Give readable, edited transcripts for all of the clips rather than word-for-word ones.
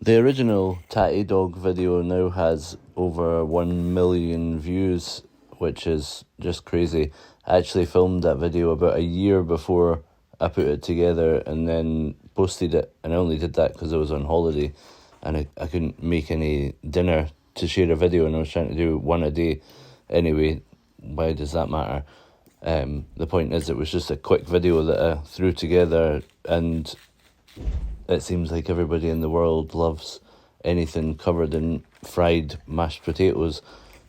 The original Tattie dog video now has over 1 million views, which is just crazy. I actually filmed that video about a year before I put it together and then posted it, and I only did that because I was on holiday and I couldn't make any dinner to share a video, and I was trying to do one a day. Anyway, why does that matter? The point is, it was just a quick video that I threw together, and it seems like everybody in the world loves anything covered in fried mashed potatoes.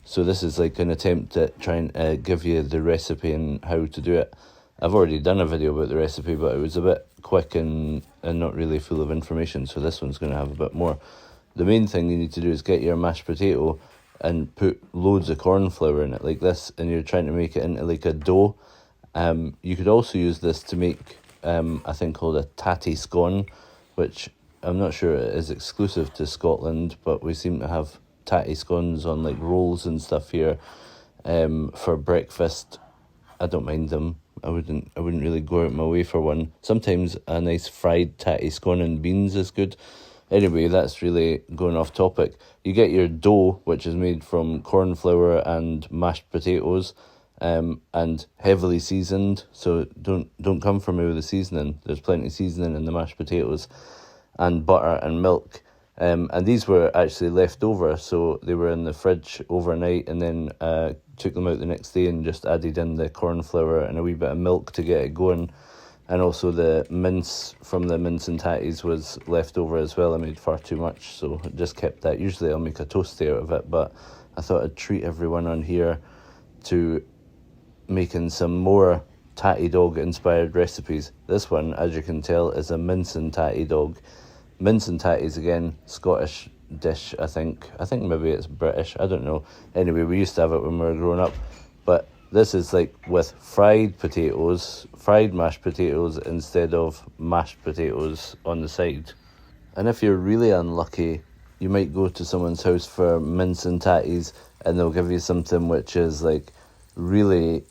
So this is like an attempt at trying to give you the recipe and how to do it. I've already done a video about the recipe, but it was a bit quick and not really full of information, so this one's going to have a bit more. The main thing you need to do is get your mashed potato and put loads of corn flour in it like this, and you're trying to make it into like a dough. You could also use this to make a thing called a Tattie scone, which I'm not sure it is exclusive to Scotland, but we seem to have Tattie scones on like rolls and stuff here for breakfast. I don't mind them. I wouldn't really go out my way for one. Sometimes a nice fried Tattie scone and beans is good. Anyway, that's really going off topic. You get your dough, which is made from corn flour and mashed potatoes, and heavily seasoned. So don't come for me with the seasoning. There's plenty of seasoning in the mashed potatoes, and butter and milk. And these were actually left over, so they were in the fridge overnight, and then took them out the next day and just added in the corn flour and a wee bit of milk to get it going. And also the mince from the mince and tatties was left over as well. I made far too much, so I just kept that. Usually I'll make a toasty out of it, but I thought I'd treat everyone on here to making some more Tattie dog inspired recipes. This one, as you can tell, is a mince and tattie dog. Mince and tatties, again, Scottish dish, I think. I think maybe it's British, I don't know. Anyway, we used to have it when we were growing up. But this is like with fried potatoes, fried mashed potatoes instead of mashed potatoes on the side. And if you're really unlucky, you might go to someone's house for mince and tatties, and they'll give you something which is like really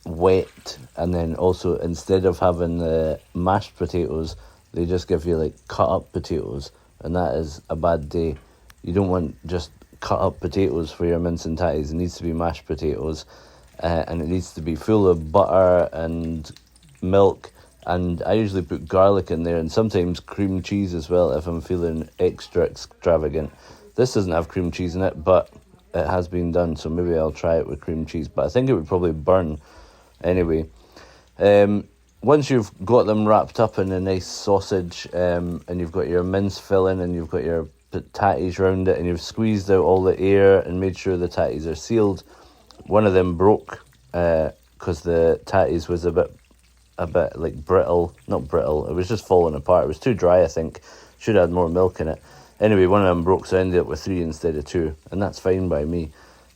wet, and then also instead of having the mashed potatoes, they just give you like cut up potatoes, and that is a bad day. You don't want just cut up potatoes for your mince and tatties. It needs to be mashed potatoes, and it needs to be full of butter and milk, and I usually put garlic in there, and sometimes cream cheese as well if I'm feeling extra extravagant. This doesn't have cream cheese in it, but it has been done, so maybe I'll try it with cream cheese, but I think it would probably burn. Anyway, once you've got them wrapped up in a nice sausage, and you've got your mince filling, and you've got your tatties round it, and you've squeezed out all the air and made sure the tatties are sealed. One of them broke because the tatties was a bit like brittle. Not brittle, it was just falling apart. It was too dry, I think. Should have had more milk in it. Anyway, one of them broke, so I ended up with 3 instead of 2, and that's fine by me.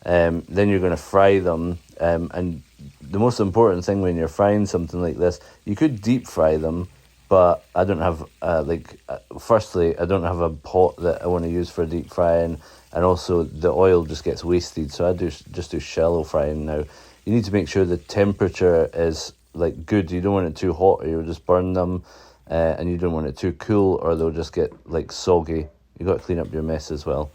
Then you're going to fry them, and the most important thing when you're frying something like this, you could deep fry them, but I don't have, firstly, I don't have a pot that I want to use for deep frying, and also the oil just gets wasted, so I just do shallow frying now. You need to make sure the temperature is like good. You don't want it too hot or you'll just burn them, and you don't want it too cool or they'll just get like soggy. You've got to clean up your mess as well.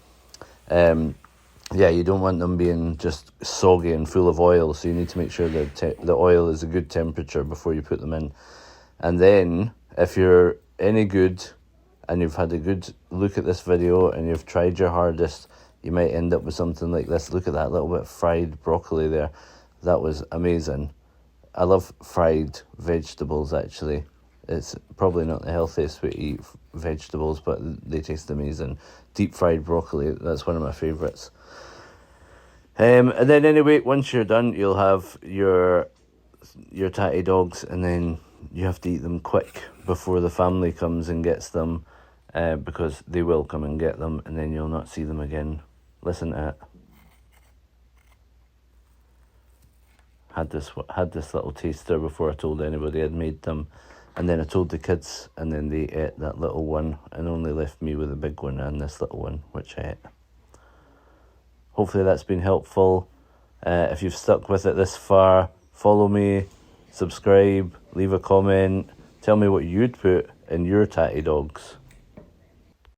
You don't want them being just soggy and full of oil, so you need to make sure that the oil is a good temperature before you put them in. And then, if you're any good and you've had a good look at this video and you've tried your hardest, you might end up with something like this. Look at that little bit of fried broccoli there. That was amazing. I love fried vegetables, actually. It's probably not the healthiest way to eat vegetables, but they taste amazing. Deep fried broccoli, that's one of my favourites. And then anyway, once you're done, you'll have your tatty dogs, and then you have to eat them quick before the family comes and gets them, because they will come and get them, and then you'll not see them again. Listen to it. Had this little taster before I told anybody I'd made them, and then I told the kids, and then they ate that little one and only left me with a big one and this little one, which I ate. Hopefully that's been helpful. If you've stuck with it this far, follow me, subscribe, leave a comment, tell me what you'd put in your tatty dogs.